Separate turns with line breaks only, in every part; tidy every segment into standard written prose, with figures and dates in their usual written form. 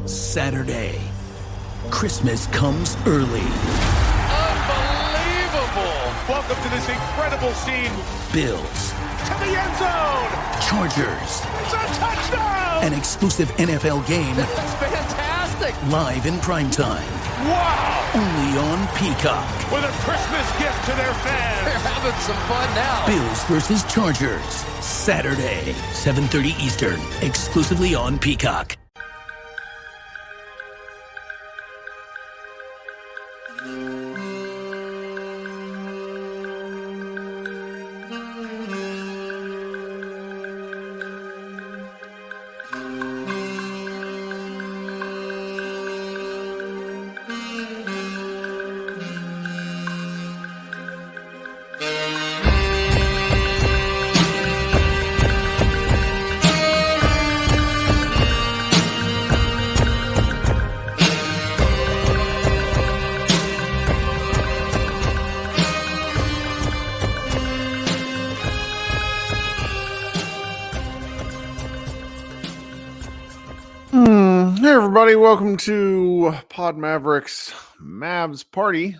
Saturday. Christmas comes early.
Unbelievable! Welcome to this incredible scene.
Bills.
To the end zone!
Chargers.
It's a touchdown!
An exclusive NFL game.
That's fantastic!
Live in primetime.
Wow!
Only on Peacock.
With a Christmas gift to their fans. They're having some fun now.
Bills versus Chargers. Saturday, 7:30 Eastern. Exclusively on Peacock.
Hey everybody, welcome to Pod Mavericks Mavs Party.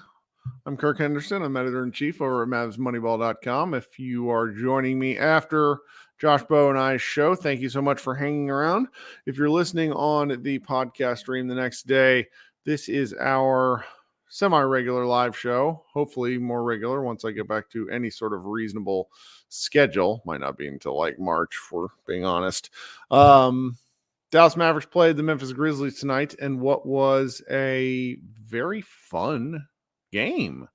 I'm Kirk Henderson. I'm editor-in-chief over at MavsMoneyball.com. If you are joining me after Josh Bowe and I's show, thank you so much for hanging around. If you're listening on the podcast stream the next day, this is our semi-regular live show, hopefully more regular once I get back to any sort of reasonable schedule. Might not be until like March, for being honest. Dallas Mavericks played the Memphis Grizzlies tonight in what was a very fun game.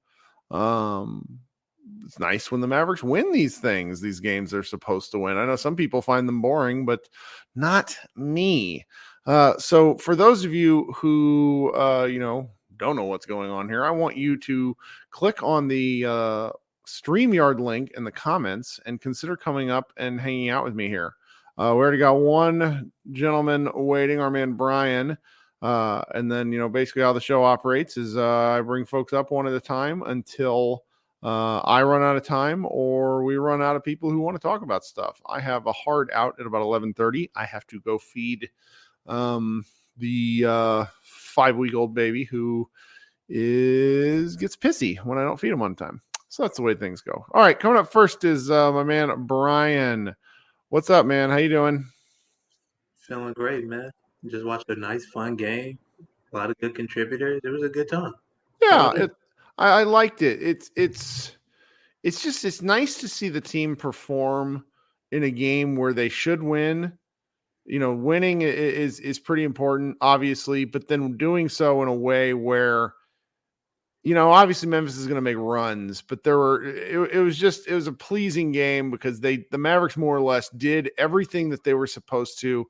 It's nice when the Mavericks win these things, these games they're supposed to win. I know some people find them boring, but not me. So for those of you who, don't know what's going on here, I want you to click on the StreamYard link in the comments and consider coming up and hanging out with me here. We already got one gentleman waiting, our man Brian. And then, basically how the show operates is I bring folks up one at a time until I run out of time or we run out of people who want to talk about stuff. I have a hard out at about 11:30. I have to go feed the 5-week-old baby who gets pissy when I don't feed him on time. So that's the way things go. All right, coming up first is my man Brian. What's up, man? How you doing?
Feeling great, man. Just watched a nice, fun game. A lot of good contributors. It was a good time.
Yeah, I liked it. It's nice to see the team perform in a game where they should win. Winning is pretty important, obviously, but then doing so in a way where, obviously Memphis is going to make runs, but it was a pleasing game because the Mavericks more or less did everything that they were supposed to,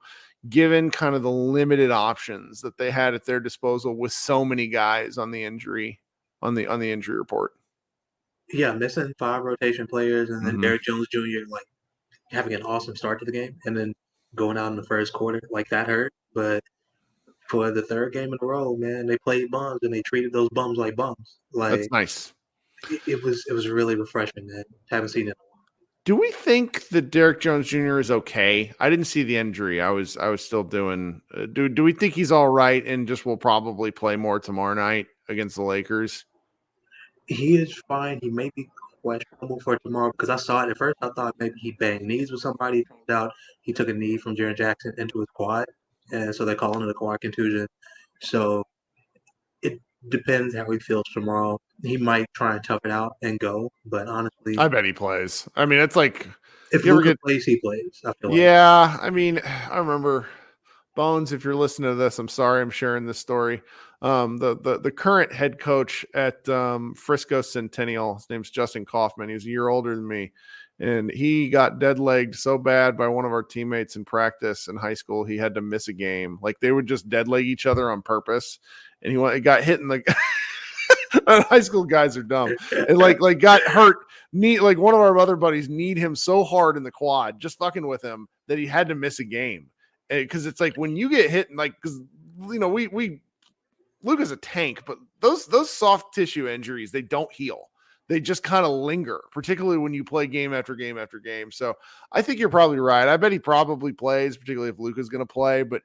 given kind of the limited options that they had at their disposal with so many guys on the injury report.
Yeah, missing 5 rotation players and then Derrick Jones Jr. like having an awesome start to the game and then going out in the first quarter, like that hurt. But for the third game in a row, man, they played bums and they treated those bums like bums. Like,
that's nice.
It was really refreshing, man. Haven't seen it.
Do we think that Derrick Jones Jr. is okay? I didn't see the injury. I was still doing. Do we think he's all right and just will probably play more tomorrow night against the Lakers?
He is fine. He may be questionable for tomorrow because I saw it at first. I thought maybe he banged knees with somebody. It turned out he took a knee from Jaren Jackson into his quad, and so they're calling it a quad contusion. So it depends how he feels tomorrow. He might try and tough it out and go, but honestly,
I bet he plays. I mean, it's like
if Luka plays, he plays. I feel
yeah, I mean, I remember Bones. If you're listening to this, I'm sorry I'm sharing this story. The current head coach at Frisco Centennial, his name's Justin Kaufman. He was a year older than me, and he got dead legged so bad by one of our teammates in practice in high school he had to miss a game. Like they would just dead leg each other on purpose, and he got hit in the. High school guys are dumb. And like got hurt. Like one of our other buddies kneed him so hard in the quad, just fucking with him, that he had to miss a game. Because it's like when you get hit, and because we Luka's a tank, but those soft tissue injuries, they don't heal. They just kind of linger, particularly when you play game after game after game. So I think you're probably right. I bet he probably plays, particularly if Luka's going to play. But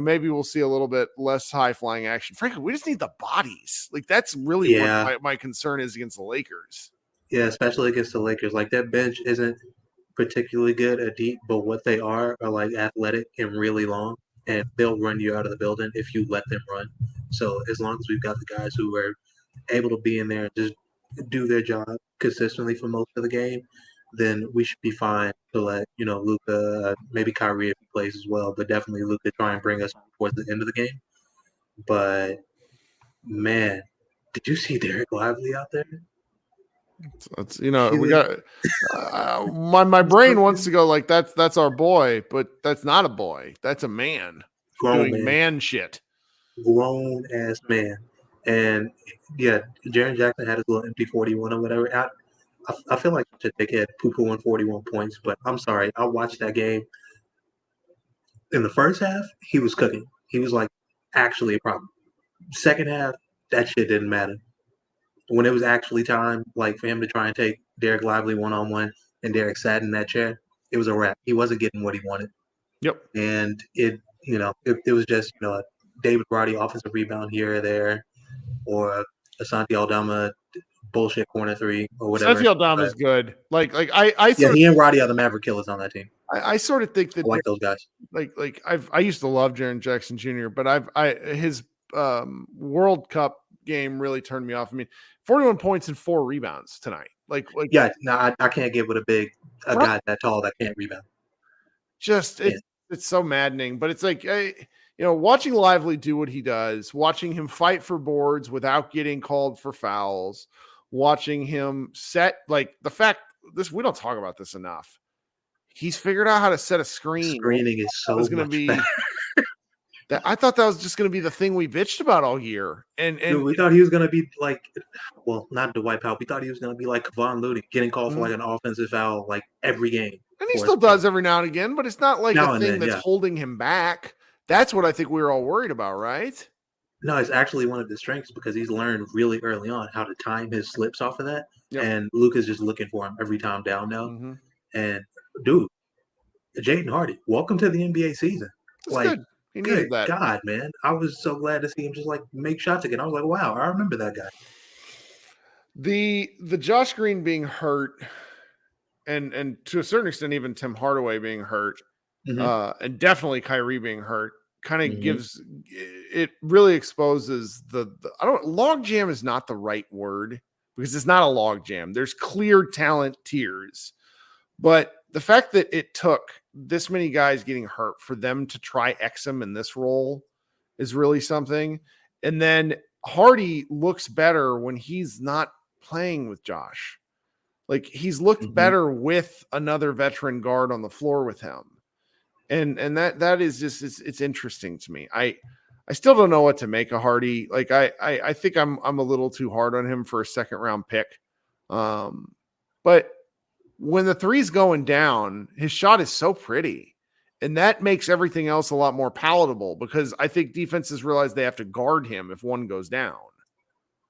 maybe we'll see a little bit less high flying action. Frankly, we just need the bodies. Like that's really
Yeah.
what my concern is against the Lakers.
Yeah, especially against the Lakers. Like that bench isn't particularly good at deep, but what they are like athletic and really long, and they'll run you out of the building if you let them run. So as long as we've got the guys who are able to be in there and just do their job consistently for most of the game, then we should be fine to let Luka, maybe Kyrie if he plays as well, but definitely Luka try and bring us towards the end of the game. But man, did you see Derek Lively out there?
It's we got my brain wants to go like that's our boy, but that's not a boy. That's a man doing man shit.
Grown ass man. And yeah, Jaren Jackson had his little empty 41 or whatever. I feel like such a dickhead poo-pooing 41 points, but I'm sorry. I watched that game. In the first half, he was cooking. He was like actually a problem. Second half, that shit didn't matter. When it was actually time, like for him to try and take Derek Lively one-on-one, and Derek sat in that chair, it was a wrap. He wasn't getting what he wanted.
Yep.
And it was just a David Roddy offensive rebound here or there, or Asante Aldama bullshit corner three or whatever.
Asante Aldama is good. Like I
he and Roddy are the Maverick killers on that team.
I sort of think that
I like those guys.
Like I used to love Jaren Jackson Jr., but his World Cup game really turned me off. I mean, 41 points and 4 rebounds tonight. Like
yeah, no, I can't get with a guy that tall that can't rebound.
Just it's so maddening, but it's like watching Lively do what he does, watching him fight for boards without getting called for fouls, watching him set like the fact this we don't talk about this enough. He's figured out how to set a screen.
Screening is so much better.
I thought that was just going to be the thing we bitched about all year. And
dude, we thought he was going to be like, well, not Dwight Powell. We thought he was going to be like Kevon Looney, getting called for like an offensive foul like every game.
And he still does every now and again, but it's not like a thing that's holding him back. That's what I think we were all worried about, right?
No, it's actually one of his strengths because he's learned really early on how to time his slips off of that. Yep. And Luka's just looking for him every time down now. Mm-hmm. And dude, Jaden Hardy, welcome to the NBA season.
That's like, good. He needed that.
God, man. I was so glad to see him just like make shots again. I was like, wow, I remember that guy.
The Josh Green being hurt and to a certain extent even Tim Hardaway being hurt, and definitely Kyrie being hurt kind of gives it really exposes the log jam is not the right word because it's not a log jam. There's clear talent tiers, but the fact that it took this many guys getting hurt for them to try Exum in this role is really something. And then Hardy looks better when he's not playing with Josh. Like he's looked better with another veteran guard on the floor with him. And that is just, it's interesting to me. I still don't know what to make of Hardy. Like I think I'm a little too hard on him for a second round pick. But when the three's going down, his shot is so pretty. And that makes everything else a lot more palatable because I think defenses realize they have to guard him if one goes down.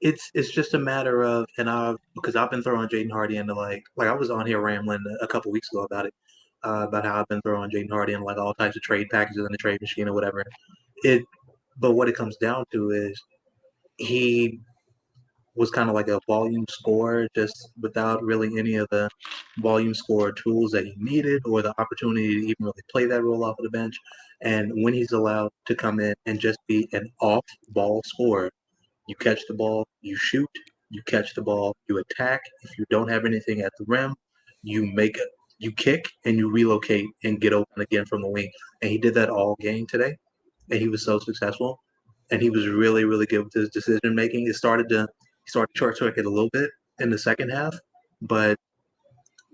It's just a matter of, because I've been throwing Jaden Hardy into like I was on here rambling a couple weeks ago about it, about how I've been throwing Jaden Hardy in like all types of trade packages in the trade machine or whatever. But what it comes down to is he was kind of like a volume scorer, just without really any of the volume scorer tools that he needed or the opportunity to even really play that role off of the bench. And when he's allowed to come in and just be an off-ball scorer, you catch the ball, you shoot, you catch the ball, you attack. If you don't have anything at the rim, you kick and you relocate and get open again from the wing. And he did that all game today, and he was so successful. And he was really, really good with his decision making. He started short circuit a little bit in the second half, but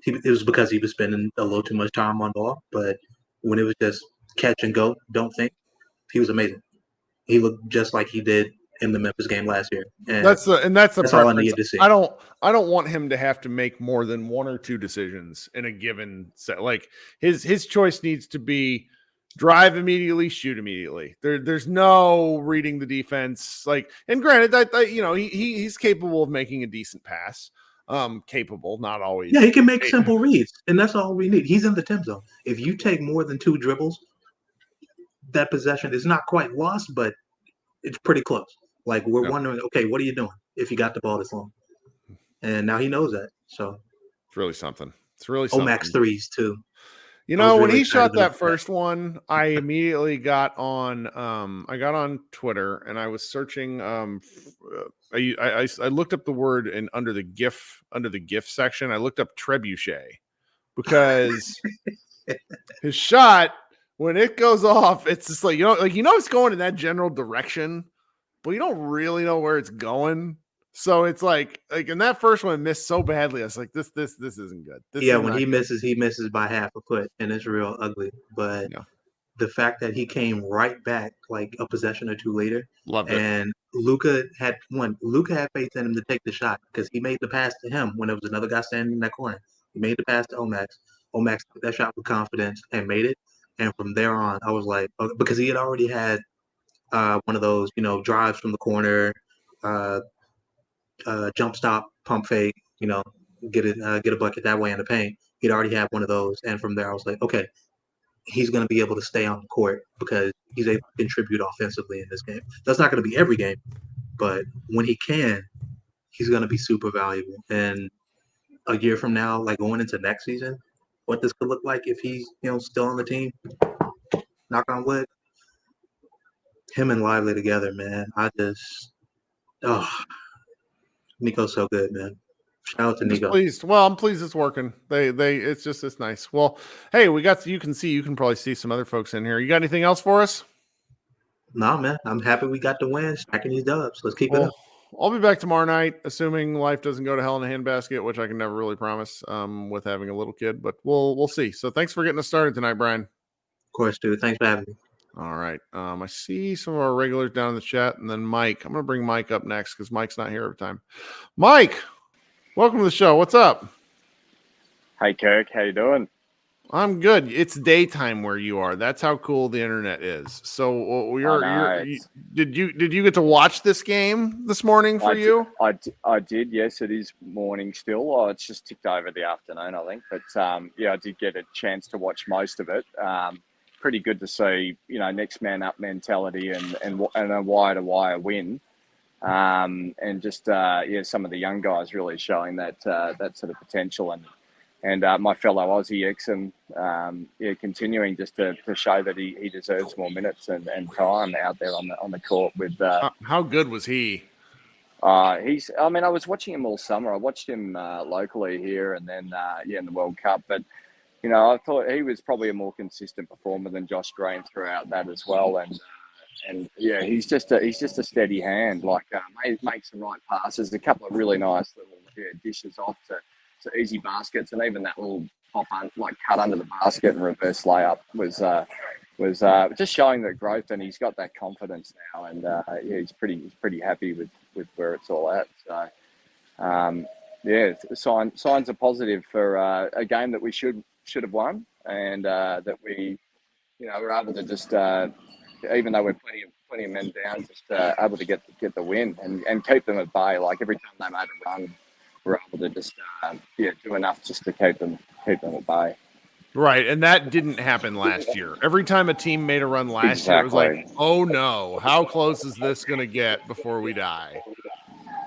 it was because he was spending a little too much time on ball. But when it was just catch and go, don't think, he was amazing. He looked just like he did in the Memphis game last year. And that's
all I needed to see. I don't want him to have to make more than one or two decisions in a given set. Like his choice needs to be drive immediately, shoot immediately. There's no reading the defense. Like, and granted that he's capable of making a decent pass. Capable, not always.
Yeah, he can make simple reads, and that's all we need. He's in the temp zone. If you take more than 2 dribbles, that possession is not quite lost, but it's pretty close. Like we're wondering, okay, what are you doing if you got the ball this long? And now he knows that. So
It's really something. It's really
Omax
something.
threes too.
You
I was
know, when
really
he
excited
shot
to look
that
at
first one, I immediately got on Twitter and I was searching I looked up the word and under the GIF section, I looked up trebuchet because his shot, when it goes off, it's just like it's going in that general direction, but you don't really know where it's going. So it's like in that first one, it missed so badly. I was like, this isn't good. This
Yeah,
is
when
not good.
he misses by half a foot, and it's real ugly. But
Yeah,
the fact that he came right back like a possession or two later,
loved it.
and Luca had faith in him to take the shot because he made the pass to him when there was another guy standing in that corner. He made the pass to Omax. Omax took that shot with confidence and made it. And from there on, I was like, because he had already had one of those, drives from the corner, uh, jump stop, pump fake, get a bucket that way in the paint. He'd already had one of those, and from there I was like, okay, he's going to be able to stay on the court because he's able to contribute offensively in this game. That's not going to be every game, but when he can, he's going to be super valuable. And a year from now, like going into next season, what this could look like if he's still on the team. Knock on wood. Him and Lively together, man. Oh, Nico's so good, man. Shout out to
I'm just
Nico.
pleased. Well, I'm pleased it's working. It's nice. Well, hey, you can probably see some other folks in here. You got anything else for us?
No, man. I'm happy we got the win, stacking these dubs. Let's keep it up.
I'll be back tomorrow night, assuming life doesn't go to hell in a handbasket, which I can never really promise with having a little kid, but we'll see. So thanks for getting us started tonight, Brian.
Of course, dude. Thanks for having me.
All right. I see some of our regulars down in the chat, and then Mike. I'm going to bring Mike up next because Mike's not here every time. Mike, welcome to the show. What's up?
Hey, Kirk. How you doing?
I'm good. It's daytime where you are. That's how cool the internet is. So did you get to watch this game this morning for you?
I did. Yes, it is morning still. Oh, it's just ticked over the afternoon, I think. But I did get a chance to watch most of it. Pretty good to see, next man up mentality and a wire-to-wire win. And just some of the young guys really showing that sort of potential and my fellow Aussie Exum, continuing just to show that he deserves more minutes and time out there on the court with.
How good was he?
I was watching him all summer. I watched him locally here and then in the World Cup, but I thought he was probably a more consistent performer than Josh Green throughout that as well, and he's just a steady hand. Like makes the right passes, a couple of really nice little dishes off to easy baskets, and even that little cut under the basket and reverse layup was just showing the growth, and he's got that confidence now, and he's pretty happy with where it's all at. So signs are positive for a game that we should have won, and that we were able to just even though we're plenty of men down, just able to get the win and keep them at bay. Like every time they made a run, we're able to just do enough just to keep them at bay.
Right, and that didn't happen last year. Every time a team made a run last year, it was like, oh no, how close is this going to get before we die?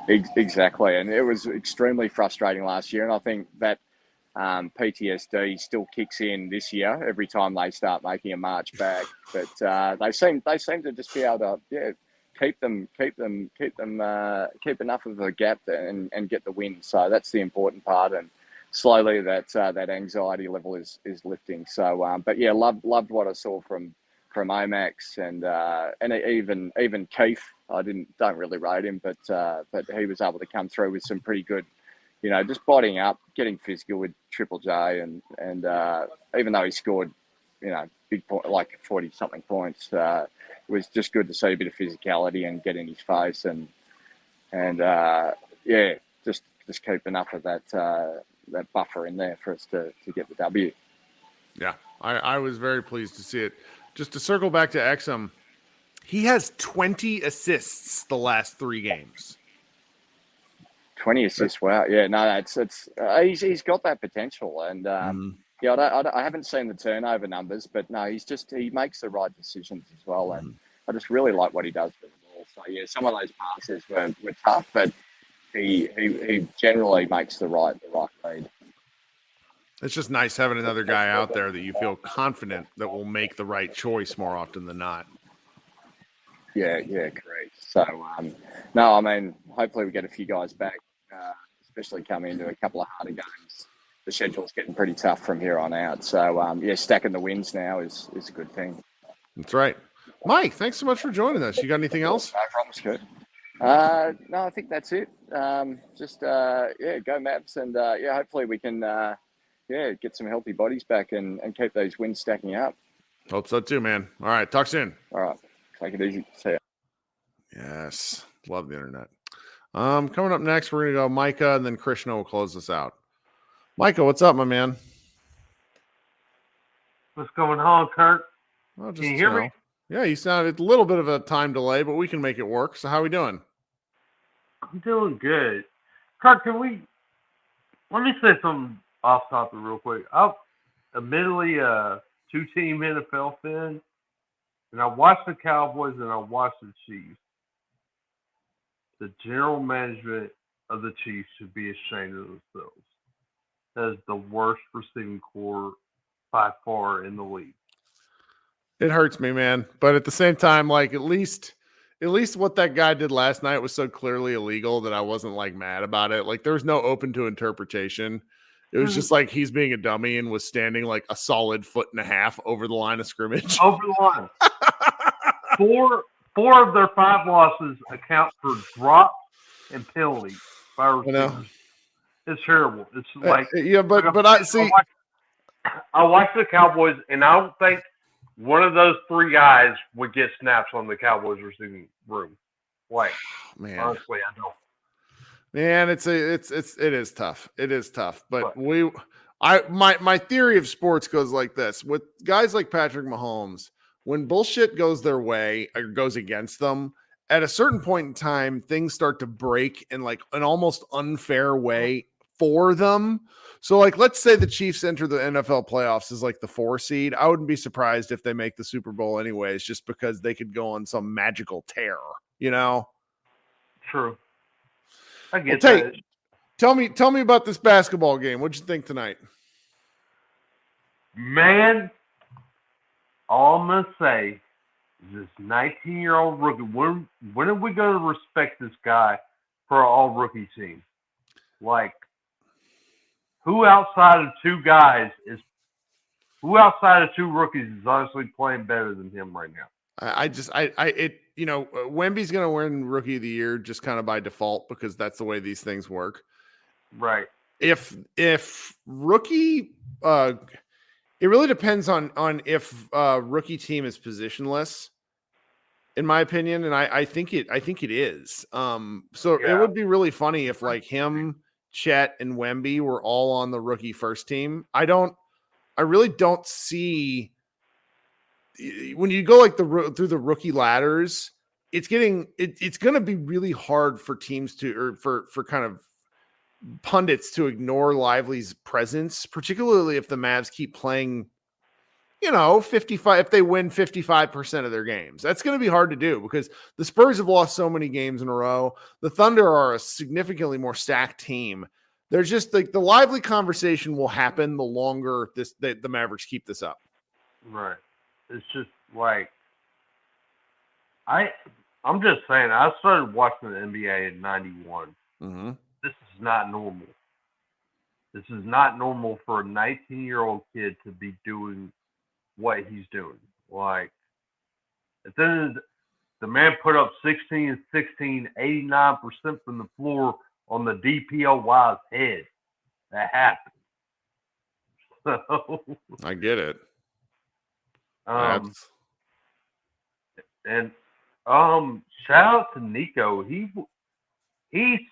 Exactly, and it was extremely frustrating last year, and I think that PTSD still kicks in this year every time they start making a march back. But they seem to just be able to keep enough of a gap and get the win. So that's the important part, and slowly that anxiety level is lifting. So loved what I saw from Omax and even Keith. I don't really rate him, but he was able to come through with some pretty good, just bodying up, getting physical with Triple J, and even though he scored, big point, like 40 something points, it was just good to see a bit of physicality and get in his face and just keep enough of that buffer in there for us to get the W.
Yeah, I was very pleased to see it. Just to circle back to Exum, he has 20 assists the last 3 games.
20 assists, wow. Yeah, no, it's he's got that potential, and Yeah, I haven't seen the turnover numbers, but no, he makes the right decisions as well, and I just really like what he does with the ball. So yeah, some of those passes were tough, but he generally makes the right read.
It's just nice having another guy out there that you feel confident that will make the right choice more often than not.
Yeah, correct. So no, I mean, hopefully we get a few guys back, especially coming into a couple of harder games. The schedule's getting pretty tough from here on out. So, stacking the wins now is a good thing.
That's right. Mike, thanks so much for joining us. You got anything else?
No promise, good. No, I think that's it. Go Mavs, and hopefully we can get some healthy bodies back and keep those wins stacking up.
Hope so too, man. All right, talk soon.
All right, take it easy. See ya.
Yes, love the internet. Coming up next, we're gonna go Micah, and then Krishna will close us out. Micah, what's up, my man?
What's going on, Kirk?
Well, just,
Can you hear me?
Yeah, you sounded a little bit of a time delay, but we can make it work. So how we doing?
I'm doing good. Kirk, let me say something off topic real quick. I'm admittedly a two-team NFL fan, and I watched the Cowboys and I watched the Chiefs. The general management of the Chiefs should be ashamed of themselves. That is the worst receiving core by far in the league.
It hurts me, man. But at the same time, like at least what that guy did last night was so clearly illegal that I wasn't like mad about it. Like there was no open to interpretation. It was just like he's being a dummy and was standing like a solid 1.5 feet over the line of scrimmage.
Over the line. Four of their 5 losses account for drops and penalties by receivers. It's terrible. It's like
but I see.
I watch the Cowboys, and I don't think one of those 3 guys would get snaps on the Cowboys receiving room. Like,
man,
honestly, I don't.
Man, it is tough. It is tough. But my theory of sports goes like this: with guys like Patrick Mahomes, when bullshit goes their way or goes against them, at a certain point in time, things start to break in like an almost unfair way for them. So like, let's say the Chiefs enter the NFL playoffs as like the 4 seed. I wouldn't be surprised if they make the Super Bowl anyways, just because they could go on some magical tear, you know?
True. I get that.
Tell me about this basketball game. What'd you think tonight?
Man, all I'm going to say is this 19-year-old rookie. When are we going to respect this guy for our all-rookie team? Like, who outside of 2 rookies is honestly playing better than him right now?
Wemby's going to win Rookie of the Year just kind of by default because that's the way these things work.
Right.
If rookie, it really depends on if rookie team is positionless, in my opinion, and I think it is. It would be really funny if like him, Chet, and Wemby were all on the rookie first team. I really don't see when you go like through the rookie ladders, it's going to be really hard for teams to, or for kind of pundits to ignore Lively's presence, particularly if the Mavs keep playing, 55, if they win 55% of their games. That's going to be hard to do because the Spurs have lost so many games in a row. The Thunder are a significantly more stacked team. There's just like the Lively conversation will happen the longer the Mavericks keep this up.
Right. It's just like I'm just saying. I started watching the NBA in '91.
Mm-hmm.
This is not normal. This is not normal for a 19-year-old kid to be doing what he's doing. Like, at the end of the man put up 16 and 16, 89% from the floor on the DPOY's head. That happened. So
I get it.
Shout out to Nico. He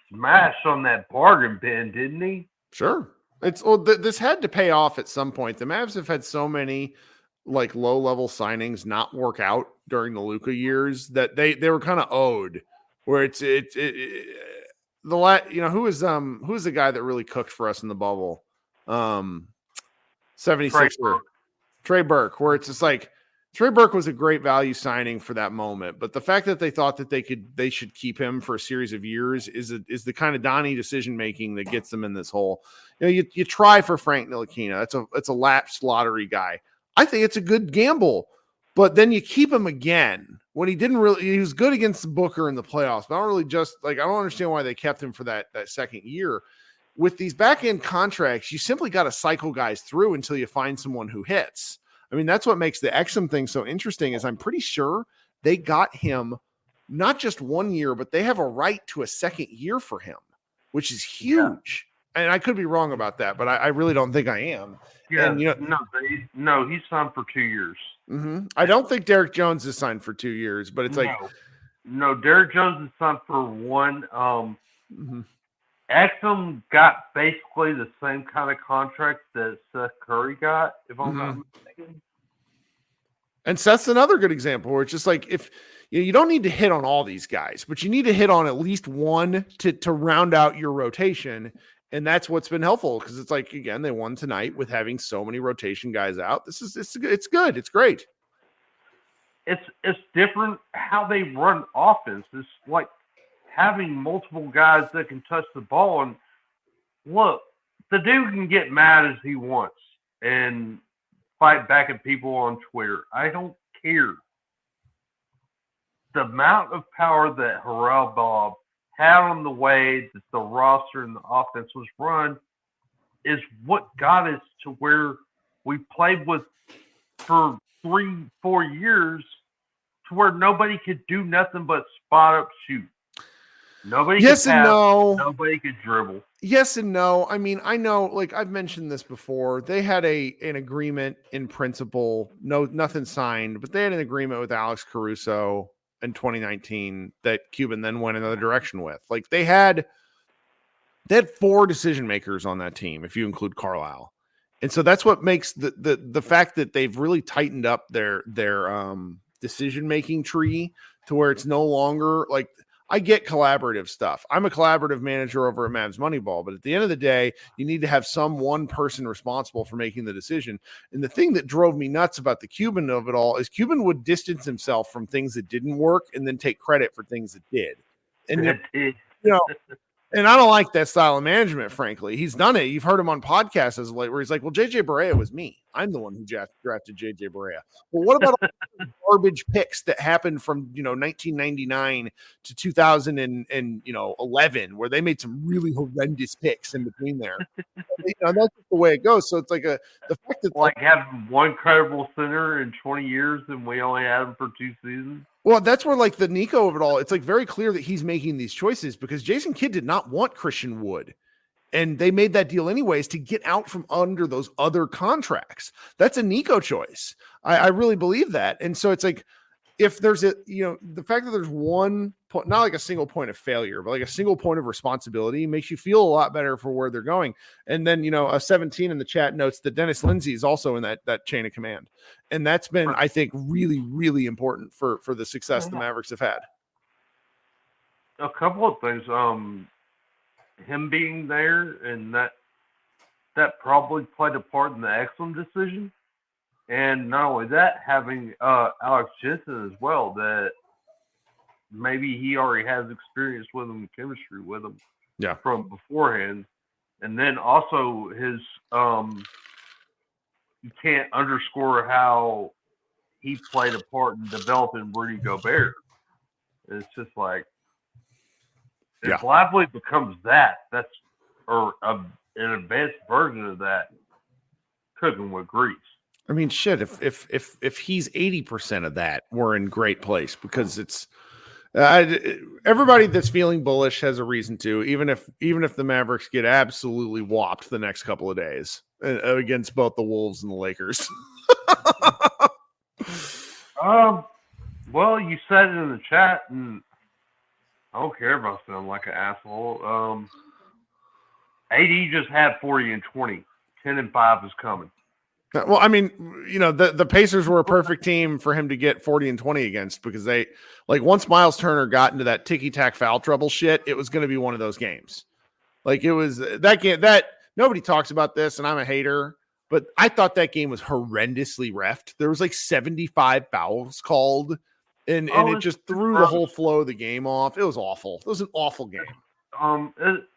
smashed on that bargain bin, didn't he?
Sure. This had to pay off at some point. The Mavs have had so many like low level signings not work out during the Luka years that they were kind of owed. Where who was the guy that really cooked for us in the bubble? 76er. Trey Burke, where it's just like Trey Burke was a great value signing for that moment, but the fact that they thought that they should keep him for a series of years is the kind of Donnie decision making that gets them in this hole. You try for Frank Ntilikina. It's a lapsed lottery guy. I think it's a good gamble, but then you keep him again when he was good against Booker in the playoffs, but I don't understand why they kept him for that second year. With these back end contracts, you simply got to cycle guys through until you find someone who hits. I mean, that's what makes the Exum thing so interesting is I'm pretty sure they got him not just 1 year, but they have a right to a second year for him, which is huge. Yeah. And I could be wrong about that, but I really don't think I am.
Yeah,
and,
no, he's signed for 2 years.
Mm-hmm. I don't think Derek Jones is signed for 2 years, but it's
no, Derek Jones is signed for one.
Mm-hmm.
Exum got basically the same kind of contract that Seth Curry got, if I'm not mistaken.
And Seth's another good example where it's just like if you don't need to hit on all these guys, but you need to hit on at least one to round out your rotation. And that's what's been helpful because it's like, again, they won tonight with having so many rotation guys out. It's good. It's great.
It's different how they run offense. It's like having multiple guys that can touch the ball. And look, the dude can get mad as he wants and fight back at people on Twitter. I don't care. The amount of power that Harrell Bob had on the way that the roster and the offense was run is what got us to where we played with for 3-4 years to where nobody could do nothing but spot up shoot. Nobody
yes
could
and
pass,
no.
Nobody could dribble.
Yes and no. I mean, I know, like I've mentioned this before. They had an agreement in principle, nothing signed, but they had an agreement with Alex Caruso in 2019 that Cuban then went another direction with. Like they had 4 decision makers on that team, if you include Carlisle. And so that's what makes the fact that they've really tightened up their decision-making tree to where it's no longer like, I get collaborative stuff. I'm a collaborative manager over at Mavs Moneyball, but at the end of the day, you need to have one person responsible for making the decision. And the thing that drove me nuts about the Cuban of it all is Cuban would distance himself from things that didn't work and then take credit for things that did. And and I don't like that style of management, frankly. He's done it. You've heard him on podcasts as of late where he's like, well, JJ Barea was me. I'm the one who drafted JJ Barea. Well, what about all the garbage picks that happened from 1999 to 2011, where they made some really horrendous picks in between there? That's just the way it goes. So it's like the fact that
like having one credible center in 20 years and we only had him for 2 seasons.
Well, that's where like the Nico of it all, it's like very clear that he's making these choices because Jason Kidd did not want Christian Wood. And they made that deal anyways to get out from under those other contracts. That's a Nico choice. I really believe that. And so it's like, if there's the fact that there's one point, not like a single point of failure, but like a single point of responsibility makes you feel a lot better for where they're going. And then, a 17 in the chat notes that Dennis Lindsay is also in that chain of command. And that's been, I think, really, really important for the success the Mavericks have had.
A couple of things. Him being there and that probably played a part in the Exum decision. And not only that, having Alex Jensen as well, that maybe he already has experience with him, chemistry with him from beforehand. And then also his you can't underscore how he played a part in developing Rudy Gobert. It's just like, if Lively becomes that's an advanced version of that, cooking with grease.
I mean, shit. If he's 80% of that, we're in great place because it's everybody that's feeling bullish has a reason to. Even if the Mavericks get absolutely whopped the next couple of days against both the Wolves and the Lakers.
Well, you said it in the chat, and I don't care if I sound like an asshole. AD just had 40 and 20. 10 and 5 is coming.
Well, I mean, the Pacers were a perfect team for him to get 40 and 20 against because they, like, once Miles Turner got into that ticky-tack foul trouble shit, it was going to be one of those games. Like, it was that game that nobody talks about this, and I'm a hater. But I thought that game was horrendously reffed. There was like 75 fouls called, and it just threw the whole flow of the game off. It was awful. It was an awful game.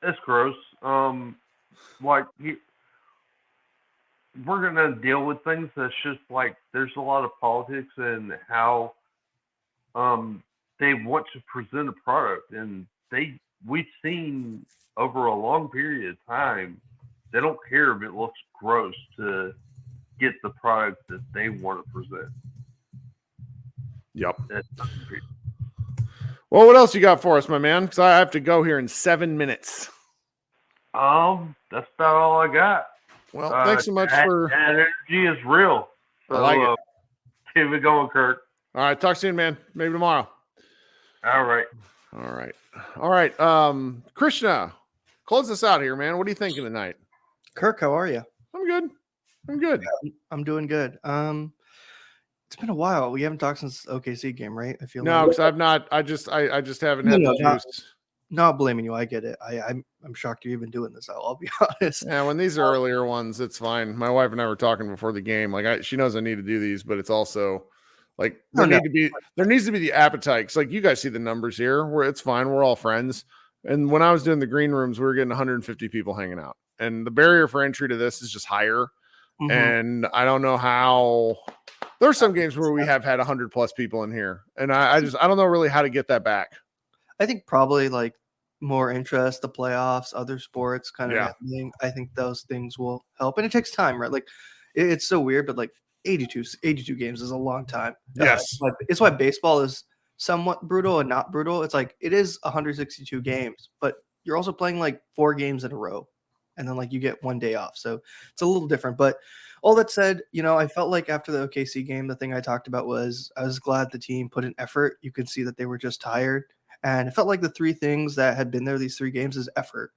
It's gross. Like we're gonna deal with things that's just like there's a lot of politics in how they want to present a product, and we've seen over a long period of time they don't care if it looks gross to get the product that they want to present.
Yep. Well, what else you got for us, my man? Because I have to go here in 7 minutes.
That's about all I got.
Well, thanks so much for.
That energy is real. So,
I like it.
Keep it going, Kirk.
All right, talk soon, man. Maybe tomorrow.
All right.
Krishna, close us out here, man. What are you thinking tonight?
Kirk, how are you?
I'm good.
I'm doing good. It's been a while. We haven't talked since OKC game, right? I feel
no, because I've not. I just haven't had the juice.
Not blaming you. I get it. I'm shocked you're even doing this. I'll be honest.
Yeah, when these are earlier ones, it's fine. My wife and I were talking before the game. Like, she knows I need to do these, but it's also like there needs to be the appetite. Because like you guys see the numbers here, where it's fine. We're all friends. And when I was doing the green rooms, we were getting 150 people hanging out, and the barrier for entry to this is just higher. Mm-hmm. And I don't know how. There's some games where we have had 100+ people in here, and I don't know really how to get that back.
I think probably like more interest, the playoffs, other sports kind of happening. I think those things will help, and it takes time, right? Like it's so weird, but like 82 games is a long time.
Yes,
it's why baseball is somewhat brutal and not brutal. It's like it is 162 games, but you're also playing like 4 games in a row, and then like you get 1 day off, so it's a little different. But all that said, I felt like after the OKC game, the thing I talked about was I was glad the team put in effort. You could see that they were just tired. And it felt like the 3 things that had been there these 3 games is effort.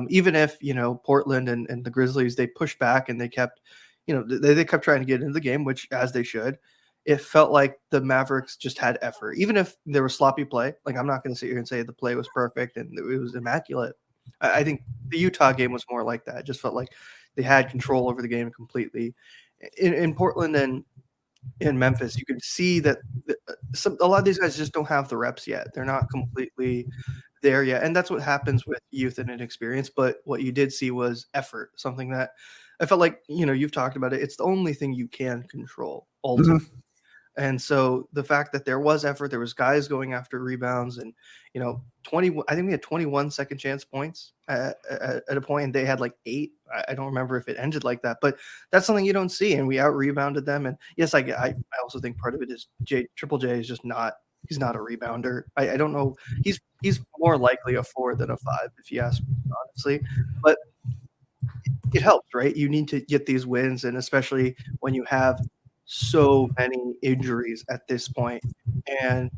Even if, Portland and the Grizzlies, they pushed back and they kept, they kept trying to get into the game, which as they should. It felt like the Mavericks just had effort. Even if there was sloppy play, like I'm not going to sit here and say the play was perfect and it was immaculate. I think the Utah game was more like that. It just felt like they had control over the game completely. In Portland and in Memphis, you can see that a lot of these guys just don't have the reps yet. They're not completely there yet. And that's what happens with youth and inexperience. But what you did see was effort, something that I felt like, you've talked about it. It's the only thing you can control ultimately. Mm-hmm. And so the fact that there was effort, there was guys going after rebounds and, 20, I think we had 21 second chance points at a point, and they had like 8. I don't remember if it ended like that, but that's something you don't see. And we out rebounded them. And yes, I also think part of it is Triple J is just he's not a rebounder. I don't know. He's more likely a 4 than a 5, if you ask me, honestly, but it helps, right? You need to get these wins. And especially when you have so many injuries at this point, and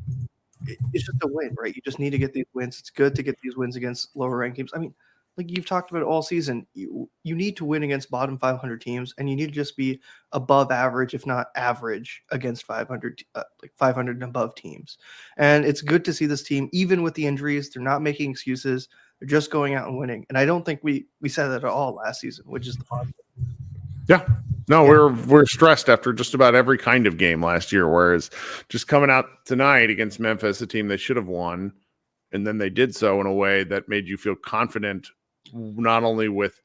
it's just a win, right? You just need to get these wins. It's good to get these wins against lower ranked teams. I mean, like you've talked about it all season, you need to win against bottom 500 teams, and you need to just be above average, if not average, against 500 and above teams. And it's good to see this team, even with the injuries, they're not making excuses. They're just going out and winning. And I don't think we said that at all last season, which is the positive.
Yeah. No, we're stressed after just about every kind of game last year, whereas just coming out tonight against Memphis, a team they should have won, and then they did so in a way that made you feel confident, not only with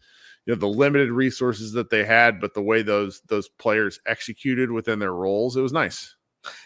the limited resources that they had, but the way those players executed within their roles. It was nice.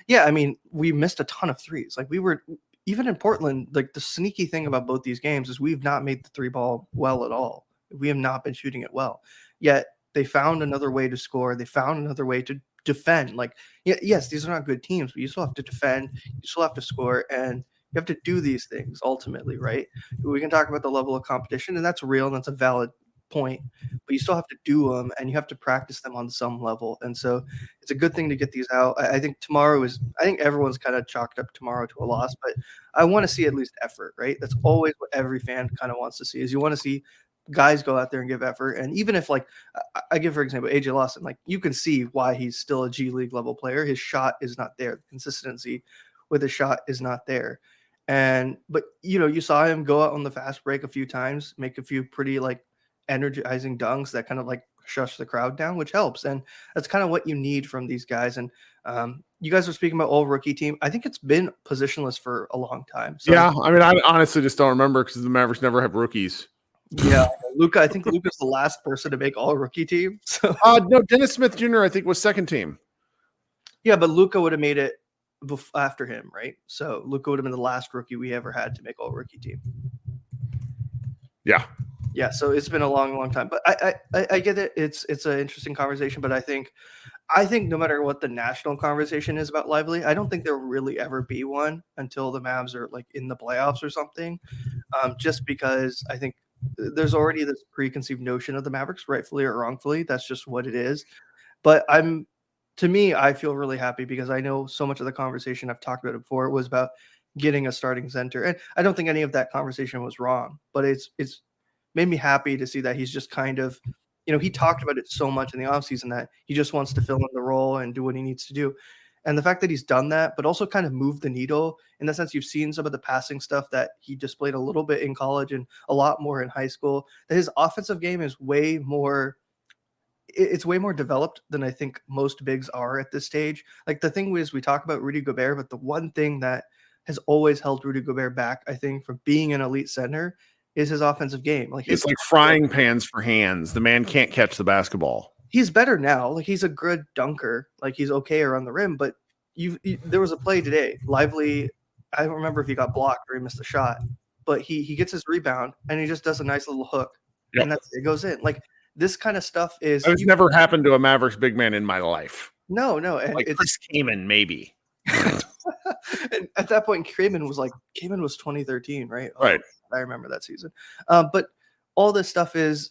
Yeah, I mean, we missed a ton of threes. Like we were even in Portland. Like the sneaky thing about both these games is we've not made the 3 ball well at all. We have not been shooting it well. Yet they found another way to score. They found another way to defend. Like, yes, these are not good teams, but you still have to defend. You still have to score, and you have to do these things ultimately, right? We can talk about the level of competition, and that's real, and that's a valid point, but you still have to do them, and you have to practice them on some level. And so it's a good thing to get these out. I think I think everyone's kind of chalked up tomorrow to a loss, but I want to see at least effort, right? That's always what every fan kind of wants to see, is you want to see guys go out there and give effort. And even if, like, I give, for example, AJ Lawson, like, you can see why he's still a G League level player. His shot is not there. The consistency with his shot is not there. But you saw him go out on the fast break a few times, make a few pretty like energizing dunks that kind of like shush the crowd down, which helps. And that's kind of what you need from these guys. And you guys are speaking about all rookie team. I think it's been positionless for a long time. So,
yeah, I mean, I honestly just don't remember because the Mavericks never have rookies.
yeah, Luka. I think Luka's the last person to make all rookie team. So
No, Dennis Smith Jr. I think was second team.
yeah, but Luka would have made it after him, right? So Luka would have been the last rookie we ever had to make all rookie team.
Yeah.
Yeah, so it's been a long, long time. But I get it. It's an interesting conversation, but I think no matter what the national conversation is about Lively, I don't think there'll really ever be one until the Mavs are like in the playoffs or something. Just because I think there's already this preconceived notion of the Mavericks, rightfully or wrongfully. That's just what it is. But to me, I feel really happy because I know so much of the conversation I've talked about it before was about getting a starting center. And I don't think any of that conversation was wrong, but it's made me happy to see that he's just kind of, he talked about it so much in the offseason that he just wants to fill in the role and do what he needs to do. And the fact that he's done that, but also kind of moved the needle in the sense you've seen some of the passing stuff that he displayed a little bit in college and a lot more in high school, that his offensive game is way more developed than I think most bigs are at this stage. Like the thing is we talk about Rudy Gobert, but the one thing that has always held Rudy Gobert back, I think, from being an elite center is his offensive game. Like
it's like frying pans for hands. The man can't catch the basketball.
He's better now. Like he's a good dunker. Like he's okay around the rim. But there was a play today. Lively, I don't remember if he got blocked or he missed a shot, but he gets his rebound and he just does a nice little hook, and it goes in. Like this kind of stuff is.
It's never happened to a Mavericks big man in my life.
No, and
like Chris Kaman, maybe.
And at that point, Kaman was 2013, right?
Right.
I remember that season. But all this stuff is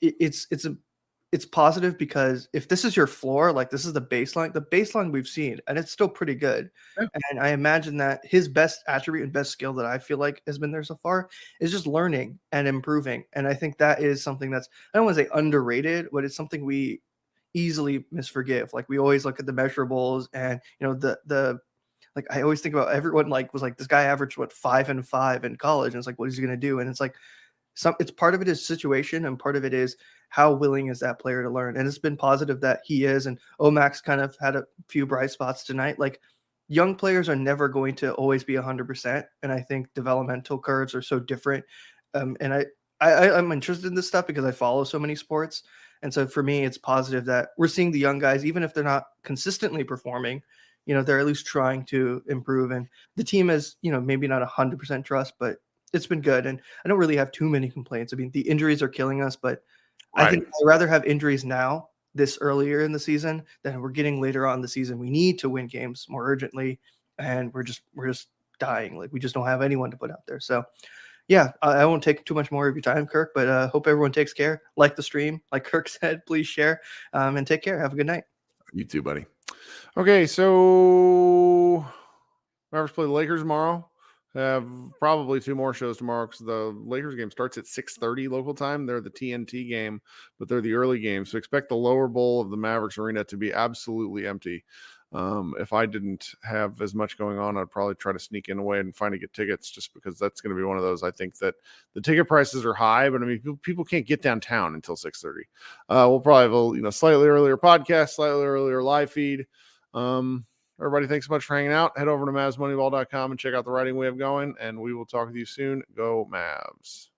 it's positive because if this is your floor, like this is the baseline we've seen, and it's still pretty good. Yeah. And I imagine that his best attribute and best skill that I feel like has been there so far is just learning and improving. And I think that is something that's, I don't want to say underrated, but it's something we easily misforgive. Like we always look at the measurables and the like I always think about everyone was like this guy averaged 5 and 5 in college, and it's like what is he going to do? And it's like it's part of it is situation, and part of it is how willing is that player to learn. And it's been positive that he is. And Omax kind of had a few bright spots tonight. Like young players are never going to always be 100%, and I think developmental curves are so different. And I'm interested in this stuff because I follow so many sports, and so for me, it's positive that we're seeing the young guys, even if they're not consistently performing. They're at least trying to improve, and the team is, maybe not 100% trust, but it's been good. And I don't really have too many complaints. I mean, the injuries are killing us, but right. I think I'd rather have injuries now this earlier in the season than we're getting later on in the season. We need to win games more urgently, and we're just dying. Like we just don't have anyone to put out there. So yeah, I won't take too much more of your time, Kirk, but hope everyone takes care. Like the stream, like Kirk said, please share, and take care. Have a good night.
You too, buddy. Okay, so Mavericks play the Lakers tomorrow. Have probably 2 more shows tomorrow because the Lakers game starts at 6:30 local time. They're the TNT game, but they're the early game. So expect the lower bowl of the Mavericks arena to be absolutely empty. If I didn't have as much going on, I'd probably try to sneak in a way and find to get tickets just because that's going to be one of those. I think that the ticket prices are high, but I mean, people can't get downtown until 6:30. We'll probably have a slightly earlier podcast, slightly earlier live feed. Everybody, thanks so much for hanging out. Head over to MavsMoneyball.com and check out the writing we have going, and we will talk with you soon. Go Mavs.